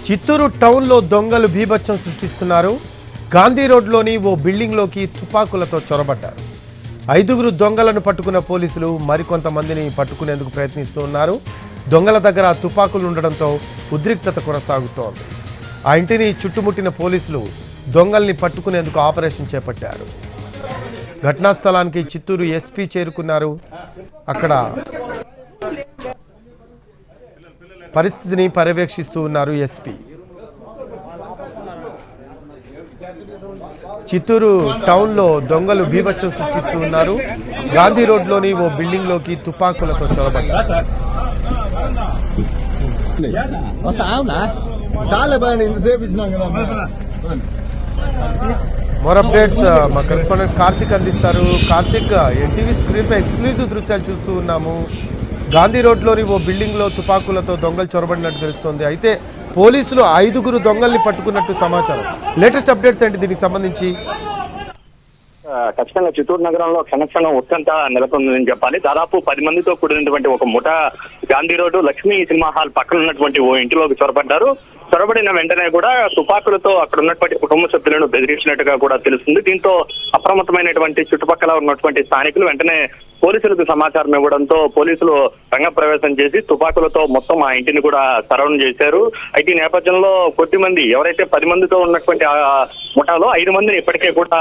చిత్తూరు టౌన్లో దొంగలు బీభత్సం సృష్టిస్తున్నారు. గాంధీ రోడ్లోని ఓ బిల్డింగ్లోకి తుపాకులతో చొరబడ్డారు. 5 దొంగలను పట్టుకున్న పోలీసులు మరికొంతమందిని పట్టుకునేందుకు ప్రయత్నిస్తూ ఉన్నారు. దొంగల దగ్గర తుపాకులు ఉండడంతో ఉద్రిక్తత కొనసాగుతోంది. ఆ ఇంటిని చుట్టుముట్టిన పోలీసులు దొంగల్ని పట్టుకునేందుకు ఆపరేషన్ చేపట్టారు. ఘటనా స్థలానికి చిత్తూరు ఎస్పీ చేరుకున్నారు. అక్కడ పరిస్థితిని పర్యవేక్షిస్తూ ఉన్నారు ఎస్పీ. చిత్తూరు టౌన్లో దొంగలు బీభత్సం సృష్టిస్తూ ఉన్నారు. గాంధీ రోడ్లోని ఓ బిల్డింగ్లోకి తుపాకులతో చొరబడ్డారు. మోర్ అప్డేట్స్ మా కరెస్పాండెంట్ కార్తిక్ అందిస్తారు. కార్తిక్, ఎన్టీవీ స్క్రీన్ పై ఎక్స్క్లూజివ్ దృశ్యాలు చూస్తూ ఉన్నాము. గాంధీ రోడ్లోని ఓ బిల్డింగ్లో తుపాకులతో దొంగలు చొరబడినట్టు తెలుస్తోంది. అయితే పోలీసులు 5 దొంగల్ని పట్టుకున్నట్టు సమాచారం. లేటెస్ట్ అప్డేట్స్ ఏంటి దీనికి సంబంధించి? ఖచ్చితంగా చిత్తూరు నగరంలో క్షణక్షణం ఉత్కంఠ నెలకొందని చెప్పాలి. దాదాపు 10 మందితో కూడినటువంటి ఒక ముఠా Gandhi road Lakshmi cinema hall పక్కన ఉన్నటువంటి ఓ ఇంటిలోకి చొరబడ్డారు. చొరబడిన వెంటనే కూడా తుపాకులతో అక్కడ ఉన్నటువంటి కుటుంబ సభ్యులను బెదిరించినట్టుగా కూడా తెలుస్తుంది. దీంతో అప్రమత్తమైనటువంటి చుట్టుపక్కల ఉన్నటువంటి స్థానికులు వెంటనే పోలీసులకు సమాచారం ఇవ్వడంతో పోలీసులు రంగప్రవేశం చేసి తుపాకులతో మొత్తం ఆ ఇంటిని కూడా సరౌండ్ చేశారు. అయితే ఈ నేపథ్యంలో కొద్ది మంది ఎవరైతే 10 మందితో ఉన్నటువంటి ఆ ముఠాలో 5 మందిని ఇప్పటికే కూడా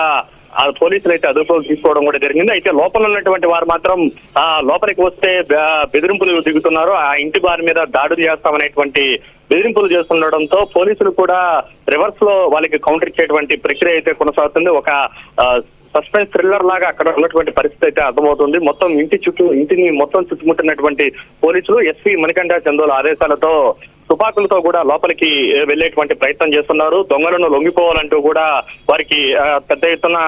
ఆ పోలీసులు అయితే అదుపులోకి తీసుకోవడం కూడా జరిగింది. అయితే లోపల ఉన్నటువంటి వారు మాత్రం లోపలికి వస్తే బెదిరింపులు దిగుతున్నారు. ఆ ఇంటి వారి మీద దాడులు చేస్తామనేటువంటి బెదిరింపులు చేస్తుండడంతో పోలీసులు కూడా రివర్స్ లో వాళ్ళకి కౌంటర్ ఇచ్చేటువంటి ప్రక్రియ అయితే కొనసాగుతుంది. ఒక సస్పెన్స్ థ్రిల్లర్ లాగా అక్కడ ఉన్నటువంటి పరిస్థితి అయితే అర్థమవుతుంది. మొత్తం ఇంటిని మొత్తం చుట్టుముట్టినటువంటి పోలీసులు ఎస్పీ మణికంఠ చందోల ఆదేశాలతో తుపాకులతో కూడా లోపలికి వెళ్లేటువంటి ప్రయత్నం చేస్తున్నారు. దొంగలను లొంగిపోవాలంటూ కూడా వారికి పెద్ద ఎత్తున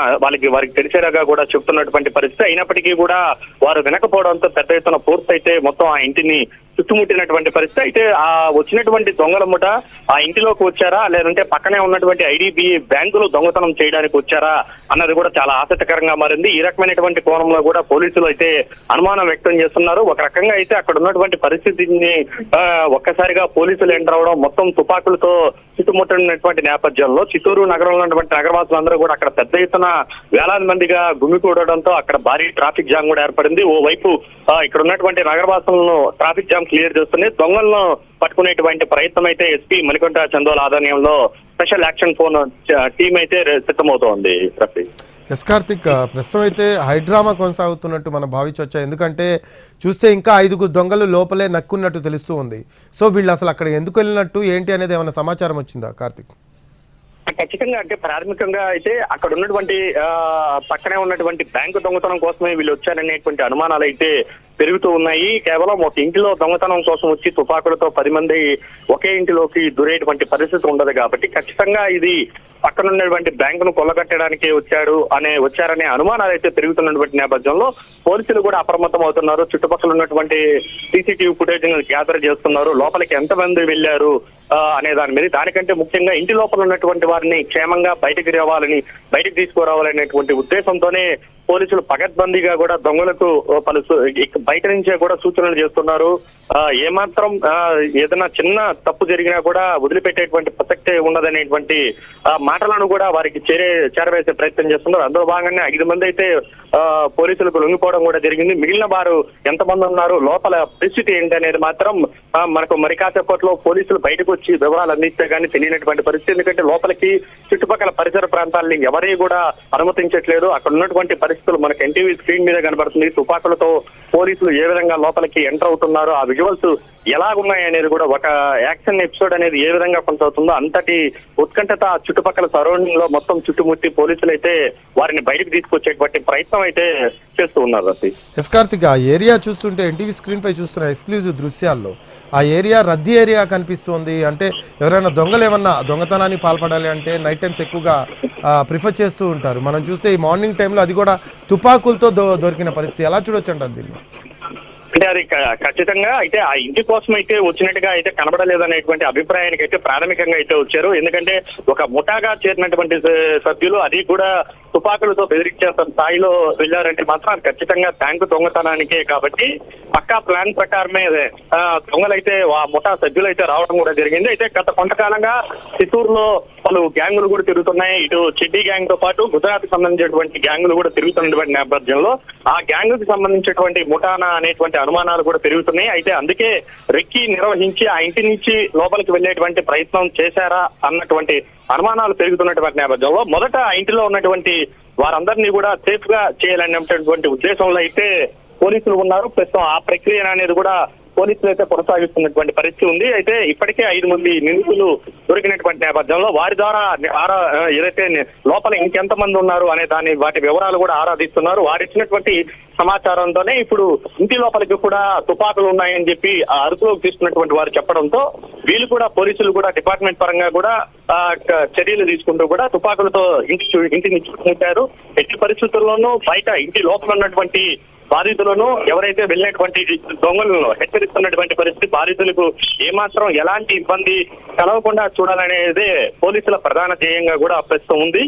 వారికి తెలిసేలాగా కూడా చెప్తున్నటువంటి పరిస్థితి. అయినప్పటికీ కూడా వారు వినకపోవడంతో పెద్ద ఎత్తున పూర్తయితే మొత్తం ఆ ఇంటిని చుట్టుముట్టినటువంటి పరిస్థితి. అయితే ఆ వచ్చినటువంటి దొంగల ముఠ ఆ ఇంటిలోకి వచ్చారా, లేదంటే పక్కనే ఉన్నటువంటి ఐడిబిఐ బ్యాంకులు దొంగతనం చేయడానికి వచ్చారా అన్నది కూడా చాలా ఆసక్తికరంగా మారింది. ఈ రకమైనటువంటి కోణంలో కూడా పోలీసులు అయితే అనుమానం వ్యక్తం చేస్తున్నారు. ఒక రకంగా అయితే అక్కడ ఉన్నటువంటి పరిస్థితిని ఒక్కసారిగా పోలీసులు ఎంటర్ అవడం, మొత్తం తుపాకులతో చుట్టుముట్టినటువంటి నేపథ్యంలో చిత్తూరు నగరంలో ఉన్నటువంటి నగరవాసులందరూ కూడా అక్కడ పెద్ద ఎత్తున వేలాది మందిగా గుమికూడడంతో అక్కడ భారీ ట్రాఫిక్ జామ్ కూడా ఏర్పడింది. ఓవైపు ఇక్కడ ఉన్నటువంటి నగరవాసులను ట్రాఫిక్ జామ్ క్లియర్ చేస్తుంది. దొంగలను పట్టుకునేటువంటి ప్రయత్నం అయితే ఎస్పీ మణికంఠ చందోల ఆధ్వర్యంలో స్పెషల్ యాక్షన్ ఫోన్ టీం అయితే సిద్ధమవుతోంది. ఎస్ కార్తిక్, ప్రస్తుతం అయితే హైడ్రామా కొనసాగుతున్నట్టు మనం భావించవచ్చా? ఎందుకంటే చూస్తే ఇంకా 5 దొంగలు లోపలే నక్కున్నట్టు తెలుస్తూ ఉంది. సో వీళ్ళు అసలు అక్కడ ఎందుకు వెళ్ళినట్టు ఏంటి అనేది ఏమైనా సమాచారం వచ్చిందా కార్తిక్? ఖచ్చితంగా అంటే ప్రాథమికంగా అయితే అక్కడ ఉన్నటువంటి పక్కనే ఉన్నటువంటి బ్యాంకు దొంగతనం కోసమే వీళ్ళు వచ్చారనేటువంటి అనుమానాలు అయితే పెరుగుతూ ఉన్నాయి. కేవలం ఒక ఇంటిలో దొంగతనం కోసం వచ్చి తుపాకులతో 10 మంది ఒకే ఇంటిలోకి దూరేటువంటి పరిస్థితి ఉండదు కాబట్టి ఖచ్చితంగా ఇది పక్కన ఉన్నటువంటి బ్యాంకును కొల్లగట్టడానికి వచ్చారనే అనుమానాలు అయితే పెరుగుతున్నటువంటి నేపథ్యంలో పోలీసులు కూడా అప్రమత్తం అవుతున్నారు. చుట్టుపక్కల ఉన్నటువంటి సీసీటీవీ ఫుటేజ్ గ్యాదర్ చేస్తున్నారు. లోపలికి ఎంతమంది వెళ్లారు అనే దాని మీద, దానికంటే ముఖ్యంగా ఇంటి లోపల ఉన్నటువంటి వారిని క్షేమంగా బయటకు తీసుకురావాలనేటువంటి ఉద్దేశంతోనే పోలీసులు పకడ్బందీగా కూడా దొంగలకు బయట నుంచే కూడా సూచనలు చేస్తున్నారు. ఏమాత్రం ఏదైనా చిన్న తప్పు జరిగినా కూడా వదిలిపెట్టేటువంటి ప్రసక్తే ఉండదనేటువంటి మాటలను కూడా వారికి చేరవేసే ప్రయత్నం చేస్తున్నారు. అందులో భాగంగా 5 మంది అయితే పోలీసులకు లొంగిపోవడం కూడా జరిగింది. మిగిలిన వారు ఎంతమంది ఉన్నారు, లోపల పరిస్థితి ఏంటి అనేది మాత్రం మనకు మరి కాసేపట్లో పోలీసులు బయటకు వచ్చి వివరాలు అందిస్తే కానీ తెలియనటువంటి పరిస్థితి. ఎందుకంటే లోపలికి చుట్టుపక్కల పరిసర ప్రాంతాలని ఎవరి కూడా అనుమతించట్లేదు. అక్కడ ఉన్నటువంటి పరిస్థితులు మనకు ఎన్టీవీ స్క్రీన్ మీద కనబడుతుంది. తుపాకులతో పోలీసులు ఏ విధంగా లోపలికి ఎంటర్ అవుతున్నారు, ఆ విజువల్స్ ఎలాగున్నాయి అనేది కూడా ఒక యాక్షన్ ఎపిసోడ్ అనేది ఏ విధంగా కొనసాగుతుందో అంతటి ఉత్కంఠత చుట్టుపక్కల సరౌండింగ్ లో మొత్తం చుట్టుముట్టి పోలీసులు అయితే వారిని బయటకు తీసుకొచ్చేటువంటి ప్రయత్నం అయితే చేస్తూ ఉన్నారు. ఎస్ కార్తిక్, ఆ ఏరియా చూస్తుంటే ఎన్టీవీ స్క్రీన్ పై చూస్తున్న ఎక్స్క్లూజివ్ దృశ్యాల్లో ఆ ఏరియా రద్దీ ఏరియా కనిపిస్తుంది. అంటే ఎవరైనా దొంగలు ఏమన్నా దొంగతనానికి పాల్పడాలి అంటే నైట్ టైమ్స్ ఎక్కువగా ప్రిఫర్ చేస్తూ ఉంటారు. మనం చూస్తే ఈ మార్నింగ్ టైంలో అది కూడా తుపాకులతో దొరికిన పరిస్థితి ఎలా చూడొచ్చు అంటారు దీన్ని? అంటే అది ఖచ్చితంగా అయితే ఆ ఇంటి కోసం అయితే వచ్చినట్టుగా అయితే కనబడలేదనేటువంటి అభిప్రాయానికి అయితే ప్రాథమికంగా అయితే వచ్చారు. ఎందుకంటే ఒక ముఠాగా చేరినటువంటి సభ్యులు అది కూడా తుపాకులతో బెదిరించేంత స్థాయిలో వెళ్ళారంటే మాత్రం అది ఖచ్చితంగా బ్యాంకు దొంగతనానికే. కాబట్టి పక్కా ప్లాన్ ప్రకారమే దొంగలైతే ఆ ముఠా సభ్యులైతే రావడం కూడా జరిగింది. అయితే గత కొంతకాలంగా చిత్తూరులో పలు గ్యాంగులు కూడా తిరుగుతున్నాయి. ఇటు చెడ్డీ గ్యాంగ్ తో పాటు గుజరాత్ కి సంబంధించినటువంటి గ్యాంగులు కూడా తిరుగుతున్నటువంటి నేపథ్యంలో ఆ గ్యాంగ్ కి సంబంధించినటువంటి ముఠానా అనేటువంటి అనుమానాలు కూడా పెరుగుతున్నాయి. అయితే అందుకే రెక్కి నిర్వహించి ఆ ఇంటి నుంచి లోపలికి వెళ్లేటువంటి ప్రయత్నం చేశారా అన్నటువంటి అనుమానాలు పెరుగుతున్నటువంటి నేపథ్యంలో మొదట ఆ ఇంటిలో ఉన్నటువంటి వారందరినీ కూడా సేఫ్ గా చేయాలనేటువంటి ఉద్దేశంలో అయితే పోలీసులు ఉన్నారు. ప్రస్తుతం ఆ ప్రక్రియ అనేది కూడా పోలీసులు అయితే కొనసాగిస్తున్నటువంటి పరిస్థితి ఉంది. అయితే ఇప్పటికే 5 మంది నిందితులు దొరికినటువంటి నేపథ్యంలో వారి ద్వారా ఏదైతే లోపల ఇంకెంత మంది ఉన్నారు అనే వాటి వివరాలు కూడా ఆరాధిస్తున్నారు. వారు ఇచ్చినటువంటి సమాచారంతోనే ఇప్పుడు ఇంటి లోపలికి కూడా తుపాకులు ఉన్నాయని చెప్పి అదుపులోకి తీసుకున్నటువంటి వారు చెప్పడంతో వీళ్ళు కూడా పోలీసులు కూడా డిపార్ట్మెంట్ పరంగా కూడా చర్యలు తీసుకుంటూ కూడా తుపాకులతో ఇంటిని చుట్టుముట్టారు. ఎట్టి పరిస్థితుల్లోనూ బయట ఇంటి లోపల ఉన్నటువంటి బాధితులను ఎవరైతే వెళ్ళినటువంటి దొంగలను హెచ్చరిస్తున్నటువంటి పరిస్థితి, బాధితులకు ఏమాత్రం ఎలాంటి ఇబ్బంది కలగకుండా చూడాలనేదే పోలీసుల ప్రధాన ధ్యేయంగా కూడా ప్రస్తుతం ఉంది.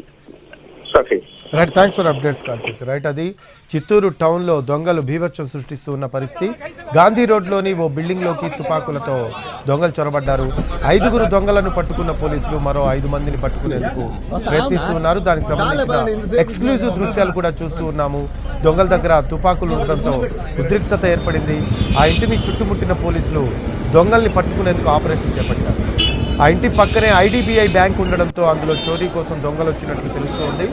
Right, thanks for updates Karthik. Right, అది చిత్తూరు టౌన్లో దొంగలు బీభత్సం సృష్టిస్తూ ఉన్న పరిస్థితి. గాంధీ రోడ్లోని ఓ బిల్డింగ్లోకి తుపాకులతో దొంగలు చొరబడ్డారు. 5 దొంగలను పట్టుకున్న పోలీసులు మరో 5 మందిని పట్టుకునేందుకు ప్రయత్నిస్తూ ఉన్నారు. దానికి సంబంధించిన ఎక్స్క్లూజివ్ దృశ్యాలు కూడా చూస్తూ ఉన్నాము. దొంగల దగ్గర తుపాకులు ఉండడంతో ఉద్రిక్తత ఏర్పడింది. ఆ ఇంటిని చుట్టుముట్టిన పోలీసులు దొంగల్ని పట్టుకునేందుకు ఆపరేషన్ చేపట్టారు. ఆ ఇంటి పక్కనే ఐడిబిఐ బ్యాంక్ ఉండడంతో అందులో చోరీ కోసం దొంగలు వచ్చినట్లు తెలుస్తోంది.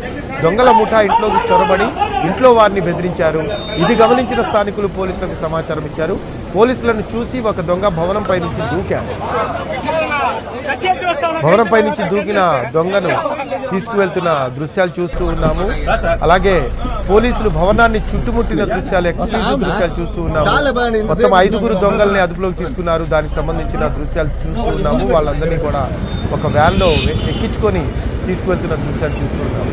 దొంగల ముఠా ఇంట్లోకి చొరబడి ఇంట్లో వారిని బెదిరించారు. ఇది గమనించిన స్థానికులు పోలీసులకు సమాచారం ఇచ్చారు. పోలీసులను చూసి ఒక దొంగ భవనంపై నుంచి దూకారు. భవనంపై నుంచి దూకిన దొంగను తీసుకువెళ్తున్న దృశ్యాలు చూస్తూ ఉన్నాము. అలాగే పోలీసులు భవనాన్ని చుట్టుముట్టిన దృశ్యాలు, ఎక్స్క్లూజివ్ దృశ్యాలు చూస్తూ ఉన్నాము. మొత్తం 5 దొంగల్ని అదుపులోకి తీసుకున్నారు. దానికి సంబంధించిన దృశ్యాలు చూస్తూ ఉన్నాము. వాళ్ళందరినీ కూడా ఒక వ్యాన్లో ఎక్కించుకొని తీసుకువెళ్తున్న దృశ్యాలు చూస్తూ ఉన్నాము.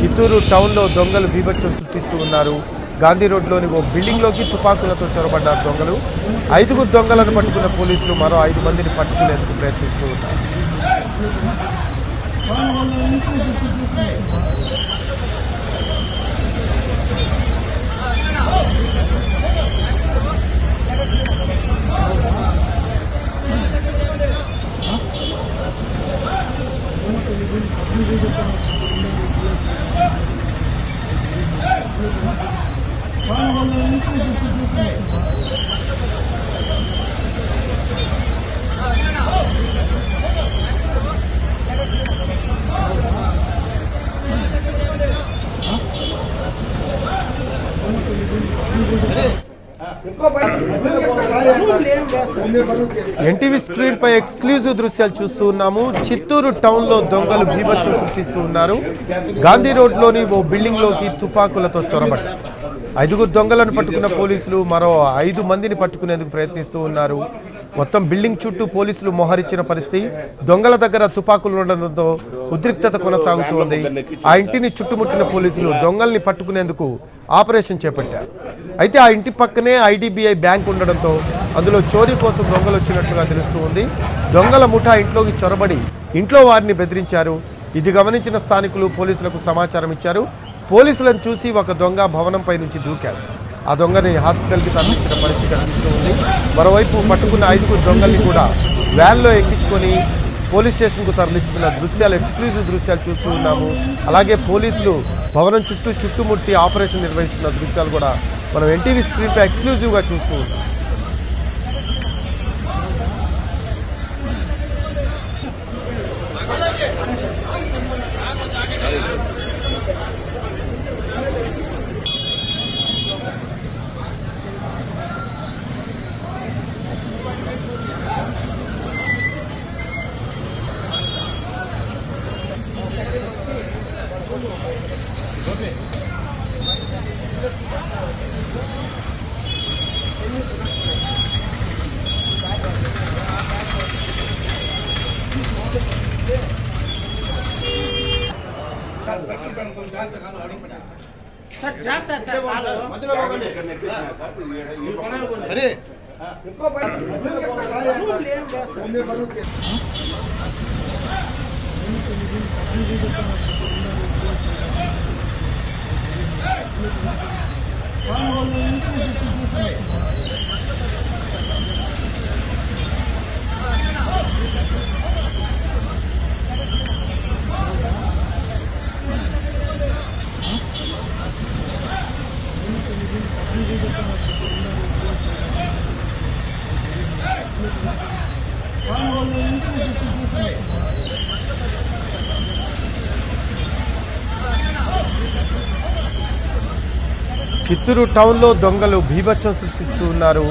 చిత్తూరు టౌన్లో దొంగలు బీభత్సం సృష్టిస్తూ ఉన్నారు. గాంధీ రోడ్లోని ఓ బిల్డింగ్లోకి తుపాకులతో చొరబడ్డారు దొంగలు. 5 దొంగలను పట్టుకున్న పోలీసులు మరో 5 మందిని పట్టుకునేందుకు ప్రయత్నిస్తూ ఉన్నారు. ఎన్టీవీ స్క్రీన్ పై ఎక్స్క్లూజివ్ దృశ్యాలు చూస్తూ ఉన్నాము. చిత్తూరు టౌన్ లో దొంగలు బీభత్సం సృష్టిస్తూ ఉన్నారు. గాంధీ రోడ్ లోని ఓ బిల్డింగ్ లోకి తుపాకులతో చొరబడ్డారు. 5 దొంగలను పట్టుకున్న పోలీసులు మరో 5 మందిని పట్టుకునేందుకు ప్రయత్నిస్తూ ఉన్నారు. మొత్తం బిల్డింగ్ చుట్టూ పోలీసులు మోహరించిన పరిస్థితి. దొంగల దగ్గర తుపాకులు ఉండడంతో ఉద్రిక్తత కొనసాగుతోంది. ఆ ఇంటిని చుట్టుముట్టిన పోలీసులు దొంగల్ని పట్టుకునేందుకు ఆపరేషన్ చేపట్టారు. అయితే ఆ ఇంటి పక్కనే ఐడిబిఐ బ్యాంక్ ఉండడంతో అందులో చోరీ కోసం దొంగలు వచ్చినట్లుగా తెలుస్తూ ఉంది. దొంగల ముఠా ఇంట్లోకి చొరబడి ఇంట్లో వారిని బెదిరించారు. ఇది గమనించిన స్థానికులు పోలీసులకు సమాచారం ఇచ్చారు. పోలీసులను చూసి ఒక దొంగ భవనంపై నుంచి దూకాడు. ఆ దొంగని హాస్పిటల్కి తరలించిన పరిస్థితి కనిపిస్తూ ఉంది. మరోవైపు పట్టుకున్న 5 దొంగల్ని కూడా వ్యాన్లో ఎక్కించుకొని పోలీస్ స్టేషన్కు తరలించుకున్న దృశ్యాలు, ఎక్స్క్లూజివ్ దృశ్యాలు చూస్తూ ఉన్నాము. అలాగే పోలీసులు భవనం చుట్టుముట్టి ఆపరేషన్ నిర్వహిస్తున్న దృశ్యాలు కూడా మనం ఎన్టీవీ స్క్రీన్పై ఎక్స్క్లూజివ్గా చూస్తూ ఉన్నాం. చిత్తూరు టౌన్లో దొంగలు బీభత్సం సృష్టిస్తూ ఉన్నారు.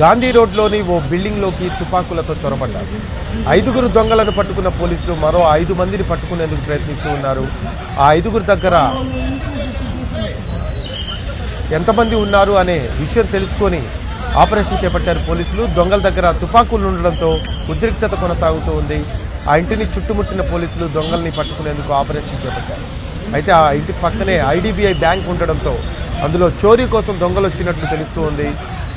గాంధీ రోడ్లోని ఓ బిల్డింగ్లోకి తుపాకులతో చొరబడ్డారు. 5గురు దొంగలను పట్టుకున్న పోలీసులు మరో 5 మందిని పట్టుకునేందుకు ప్రయత్నిస్తూ ఉన్నారు. ఆ 5గురు దగ్గర ఎంతమంది ఉన్నారు అనే విషయం తెలుసుకొని ఆపరేషన్ చేపట్టారు పోలీసులు. దొంగల దగ్గర తుపాకులు ఉండడంతో ఉద్రిక్తత కొనసాగుతూ ఉంది. ఆ ఇంటిని చుట్టుముట్టిన పోలీసులు దొంగల్ని పట్టుకునేందుకు ఆపరేషన్ చేపట్టారు. అయితే ఆ ఇంటి పక్కనే ఐడిబిఐ బ్యాంక్ ఉండడంతో అందులో చోరీ కోసం దొంగలు వచ్చినట్లు తెలుస్తూ ఉంది.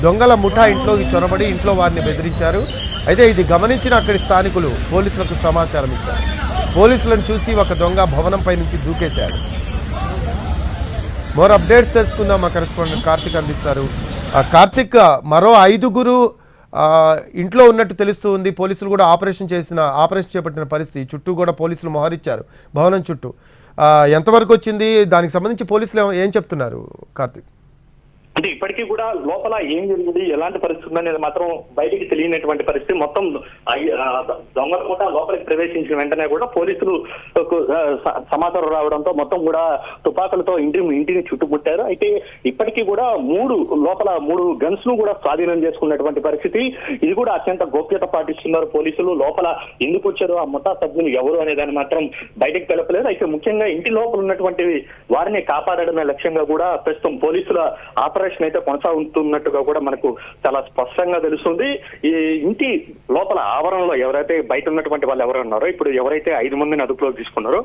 దొంగల ముఠా ఇంట్లోకి చొరబడి ఇంట్లో వారిని బెదిరించారు. అయితే ఇది గమనించిన అక్కడి స్థానికులు పోలీసులకు సమాచారం ఇచ్చారు. పోలీసులను చూసి ఒక దొంగ భవనంపై నుంచి దూకేశాడు. మోర్ అప్డేట్స్ తెలుసుకుందాం. మా కరెస్పాండెంట్ కార్తిక్ అందిస్తారు. కార్తిక్, మరో 5గురు ఇంట్లో ఉన్నట్టు తెలుస్తూ ఉంది. పోలీసులు కూడా ఆపరేషన్ చేపట్టిన పరిస్థితి. చుట్టూ కూడా పోలీసులు మోహరించారు భవనం చుట్టూ. ఎంతవరకు వచ్చింది? దానికి సంబంధించి పోలీసులు ఏం చెప్తున్నారు కార్తిక్? అంటే ఇప్పటికీ కూడా లోపల ఏం జరిగింది, ఎలాంటి పరిస్థితి అనేది మాత్రం బయటికి తెలియనటువంటి పరిస్థితి. మొత్తం దొంగల కూడా లోపలికి ప్రవేశించిన వెంటనే కూడా పోలీసులు సమాచారం రావడంతో మొత్తం కూడా తుపాకులతో ఇంటిని చుట్టుముట్టారు. అయితే ఇప్పటికీ కూడా లోపల 3 గన్స్ ను కూడా స్వాధీనం చేసుకున్నటువంటి పరిస్థితి. ఇది కూడా అత్యంత గోప్యత పాటిస్తున్నారు పోలీసులు. లోపల ఎందుకు వచ్చారు, ఆ ముఠా సభ్యులు ఎవరు అనే దాన్ని మాత్రం బయటకు తెలపలేదు. అయితే ముఖ్యంగా ఇంటి లోపల ఉన్నటువంటి వారిని కాపాడడమే లక్ష్యంగా కూడా ప్రస్తుతం పోలీసుల ఆపరేషన్ అయితే కొనసాగుతున్నట్టుగా కూడా మనకు చాలా స్పష్టంగా తెలుస్తుంది. ఈ ఇంటి లోపల ఆవరణలో ఎవరైతే బయట ఉన్నటువంటి వాళ్ళు ఎవరు ఉన్నారో, ఇప్పుడు ఎవరైతే 5 మందిని అదుపులోకి తీసుకున్నారో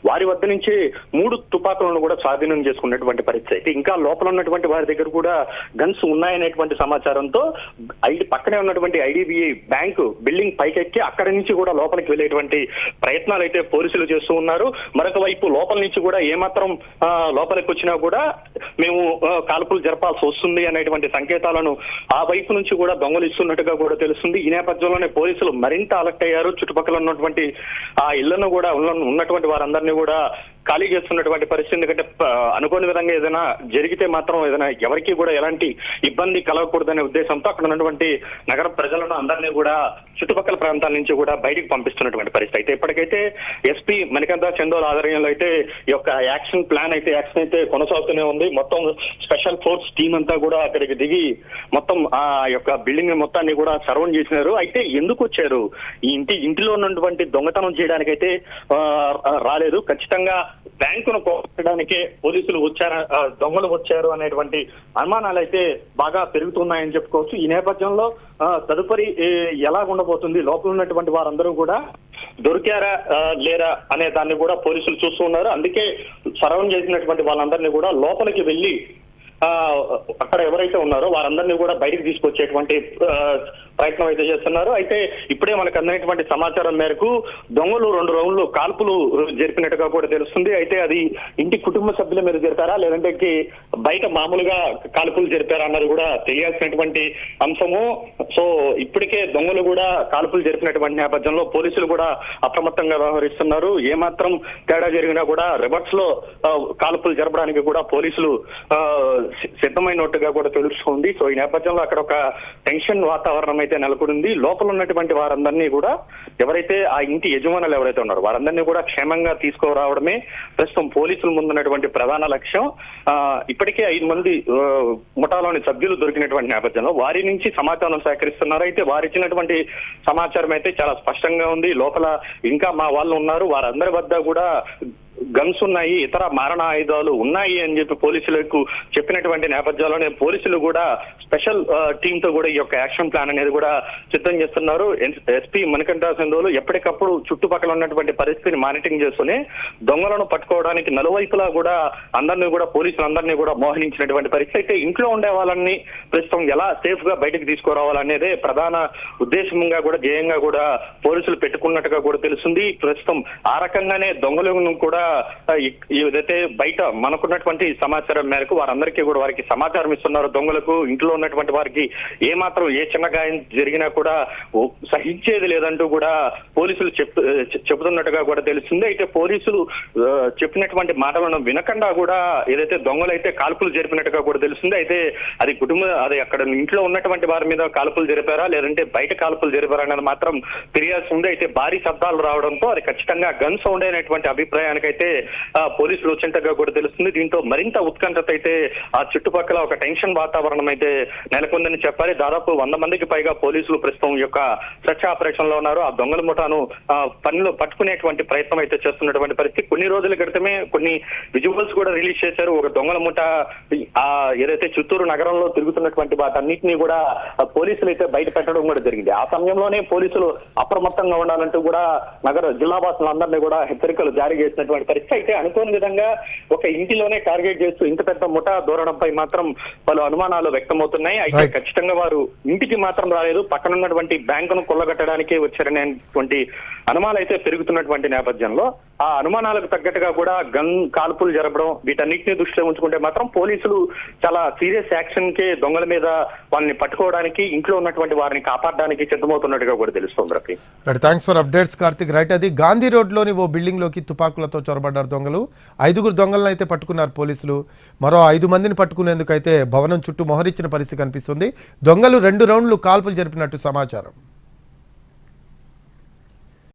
వారి వద్ద నుంచి 3 తుపాకులను కూడా స్వాధీనం చేసుకున్నటువంటి పరిస్థితి. అయితే ఇంకా లోపల ఉన్నటువంటి వారి దగ్గర కూడా గన్స్ ఉన్నాయనేటువంటి సమాచారంతో పక్కనే ఉన్నటువంటి ఐడిబిఐ బ్యాంకు బిల్డింగ్ పైకెక్కి అక్కడి నుంచి కూడా లోపలికి వెళ్ళేటువంటి ప్రయత్నాలు అయితే పోలీసులు చేస్తూ ఉన్నారు. మరొక వైపు లోపల నుంచి కూడా ఏమాత్రం లోపలికి వచ్చినా కూడా మేము కాల్పులు జరపాల్సి వస్తుంది అనేటువంటి సంకేతాలను ఆ వైపు నుంచి కూడా దొంగలిస్తున్నట్టుగా కూడా తెలుస్తుంది. ఈ నేపథ్యంలోనే పోలీసులు మరింత అలర్ట్ అయ్యారు. చుట్టుపక్కల ఉన్నటువంటి ఆ ఇళ్లను కూడా ఉన్నటువంటి వారందరినీ కూడా ఖాళీ చేస్తున్నటువంటి పరిస్థితి. ఎందుకంటే అనుకోని విధంగా ఏదైనా జరిగితే మాత్రం ఎవరికి కూడా ఎలాంటి ఇబ్బంది కలగకూడదనే ఉద్దేశంతో అక్కడ ఉన్నటువంటి నగర ప్రజలను అందరినీ కూడా చుట్టుపక్కల ప్రాంతాల నుంచి కూడా బయటికి పంపిస్తున్నటువంటి పరిస్థితి. అయితే ఇప్పటికైతే ఎస్పీ మణికంఠ చందోల్ ఆధ్వర్యంలో అయితే ఈ యొక్క యాక్షన్ అయితే కొనసాగుతూనే ఉంది. మొత్తం స్పెషల్ ఫోర్స్ టీం అంతా కూడా అక్కడికి దిగి మొత్తం ఆ యొక్క బిల్డింగ్ మొత్తాన్ని కూడా సరౌండ్ చేసినారు. అయితే ఎందుకు వచ్చారు, ఈ ఇంటిలో ఉన్నటువంటి దొంగతనం చేయడానికైతే రాలేదు. ఖచ్చితంగా బ్యాంకును కోల్చడానికే పోలీసులు దొంగలు వచ్చారు అనేటువంటి అనుమానాలు అయితే బాగా పెరుగుతున్నాయని చెప్పుకోవచ్చు. ఈ నేపథ్యంలో తదుపరి ఎలా ఉండబోతుంది, లోపల ఉన్నటువంటి వారందరూ కూడా దొరికారా లేరా అనే దాన్ని కూడా పోలీసులు చూస్తూ ఉన్నారు. అందుకే సరౌండ్ చేసినటువంటి వాళ్ళందరినీ కూడా లోపలికి వెళ్ళి అక్కడ ఎవరైతే ఉన్నారో వారందరినీ కూడా బయటకు తీసుకొచ్చేటువంటి ప్రయత్నం అయితే చేస్తున్నారు. అయితే ఇప్పుడే మనకు అందినటువంటి సమాచారం మేరకు దొంగలు 2 రౌండ్లు కాల్పులు జరిపినట్టుగా కూడా తెలుస్తుంది. అయితే అది ఇంటి కుటుంబ సభ్యుల మీద జరిపారా లేదంటే బయట మామూలుగా కాల్పులు జరిపారా అన్నది కూడా తెలియాల్సినటువంటి అంశము. సో ఇప్పటికే దొంగలు కూడా కాల్పులు జరిపినటువంటి నేపథ్యంలో పోలీసులు కూడా అప్రమత్తంగా వ్యవహరిస్తున్నారు. ఏమాత్రం తేడా జరిగినా కూడా రివర్స్ లో కాల్పులు జరపడానికి కూడా పోలీసులు సిద్ధమైనట్టుగా కూడా తెలుస్తుంది. సో ఈ నేపథ్యంలో అక్కడ ఒక టెన్షన్ వాతావరణం అయితే నెలకొంది. లోపల ఉన్నటువంటి వారందరినీ కూడా ఎవరైతే ఆ ఇంటి యజమానులు ఎవరైతే ఉన్నారో వారందరినీ కూడా క్షేమంగా తీసుకురావడమే ప్రస్తుతం పోలీసుల ముందున్నటువంటి ప్రధాన లక్ష్యం. ఇప్పటికే 5 మంది ముఠాలోని సభ్యులు దొరికినటువంటి నేపథ్యంలో వారి నుంచి సమాచారం సేకరిస్తున్నారు. అయితే వారు ఇచ్చినటువంటి సమాచారం అయితే చాలా స్పష్టంగా ఉంది. లోపల ఇంకా మా వాళ్ళు ఉన్నారు, వారందరి వద్ద కూడా గన్స్ ఉన్నాయి, ఇతర మారణ ఆయుధాలు ఉన్నాయి అని చెప్పి పోలీసులకు చెప్పినటువంటి నేపథ్యంలోనే పోలీసులు కూడా స్పెషల్ టీమ్ తో కూడా ఈ యొక్క యాక్షన్ ప్లాన్ అనేది కూడా సిద్ధం చేస్తున్నారు. ఎస్పీ మణికంఠ సింధులు ఎప్పటికప్పుడు చుట్టుపక్కల ఉన్నటువంటి పరిస్థితిని మానిటరింగ్ చేస్తూనే దొంగలను పట్టుకోవడానికి నలువైపులా కూడా అందరినీ కూడా పోలీసులందరినీ కూడా మోహరించినటువంటి పరిస్థితి. అయితే ఇంట్లో ఉండే వాళ్ళని ప్రస్తుతం ఎలా సేఫ్ గా బయటకు తీసుకురావాలనేదే ప్రధాన ఉద్దేశంగా కూడా ధ్యేయంగా కూడా పోలీసులు పెట్టుకున్నట్టుగా కూడా తెలుస్తుంది. ప్రస్తుతం ఆ రకంగానే దొంగలను కూడా ఏదైతే బయట మనకున్నటువంటి సమాచారం మేరకు వారందరికీ కూడా వారికి సమాచారం ఇస్తున్నారు. దొంగలకు ఇంట్లో ఉన్నటువంటి వారికి ఏమాత్రం ఏ చిన్న గాయం జరిగినా కూడా సహించేది లేదంటూ కూడా పోలీసులు చెబుతున్నట్టుగా కూడా తెలుస్తుంది. అయితే పోలీసులు చెప్పినటువంటి మాటలను వినకుండా కూడా ఏదైతే దొంగలు అయితే కాల్పులు జరిపినట్టుగా కూడా తెలుస్తుంది. అయితే అది అది అక్కడ ఇంట్లో ఉన్నటువంటి వారి మీద కాల్పులు జరిపారా లేదంటే బయట కాల్పులు జరిపారా అనేది మాత్రం తెలియాల్సి ఉంది. అయితే భారీ శబ్దాలు రావడంతో అది ఖచ్చితంగా గన్ సౌండ్ అయినటువంటి అభిప్రాయానికైతే పోలీసులు వచ్చినట్టుగా కూడా తెలుస్తుంది. దీంతో మరింత ఉత్కంఠత అయితే ఆ చుట్టుపక్కల ఒక టెన్షన్ వాతావరణం అయితే నెలకొందని చెప్పాలి. దాదాపు 100 మందికి పైగా పోలీసులు ప్రస్తుతం యొక్క సెర్చ్ ఆపరేషన్ లో ఉన్నారు. ఆ దొంగల ముఠాను పనిలో పట్టుకునేటువంటి ప్రయత్నం అయితే చేస్తున్నటువంటి పరిస్థితి. కొన్ని రోజుల క్రితమే కొన్ని విజువల్స్ కూడా రిలీజ్ చేశారు. ఒక దొంగల ముఠ ఏదైతే చిత్తూరు నగరంలో తిరుగుతున్నటువంటి వాటన్నిటినీ కూడా పోలీసులు అయితే బయట పెట్టడం కూడా జరిగింది. ఆ సమయంలోనే పోలీసులు అప్రమత్తంగా ఉండాలంటూ కూడా నగర జిల్లా వాసులందరినీ కూడా హెచ్చరికలు జారీ చేసినటువంటి పరిస్థితి. అయితే అనుకోని విధంగా ఒక ఇంటిలోనే టార్గెట్ చేస్తూ ఇంత పెద్ద ముఠా దూరడంపై మాత్రం పలు అనుమానాలు వ్యక్తమవుతున్నాయి. అయితే ఖచ్చితంగా వారు ఇంటికి మాత్రం రాలేదు, పక్కన ఉన్నటువంటి బ్యాంకును కొల్లగొట్టడానికి వచ్చారనేటువంటి అనుమానాలు అయితే పెరుగుతున్నటువంటి నేపథ్యంలో ఆ అనుమానాలకు తగ్గట్టుగా కూడా గన్ కాల్పులు జరపడం వీటన్నిటిని దృష్టిలో ఉంచుకుంటే మాత్రం పోలీసులు చాలా సీరియస్ యాక్షన్ కే దొంగల మీద వాళ్ళని పట్టుకోవడానికి ఇంట్లో ఉన్నటువంటి వారిని కాపాడడానికి సిద్ధమవుతున్నట్టుగా కూడా తెలుస్తుంది. Rafi, thanks for updates Karthik. Right, అది గాంధీ రోడ్లోని ఓ బిల్డింగ్ లోకి తుపాకులతో చొరబడ్డారు దొంగలు. 5 దొంగలను అయితే పట్టుకున్నారు పోలీసులు. మరో 5 మందిని పట్టుకునేందుకు అయితే భవనం చుట్టూ మొహరించిన పరిస్థితి కనిపిస్తుంది. దొంగలు 2 రౌండ్లు కాల్పులు జరిపినట్టు సమాచారం.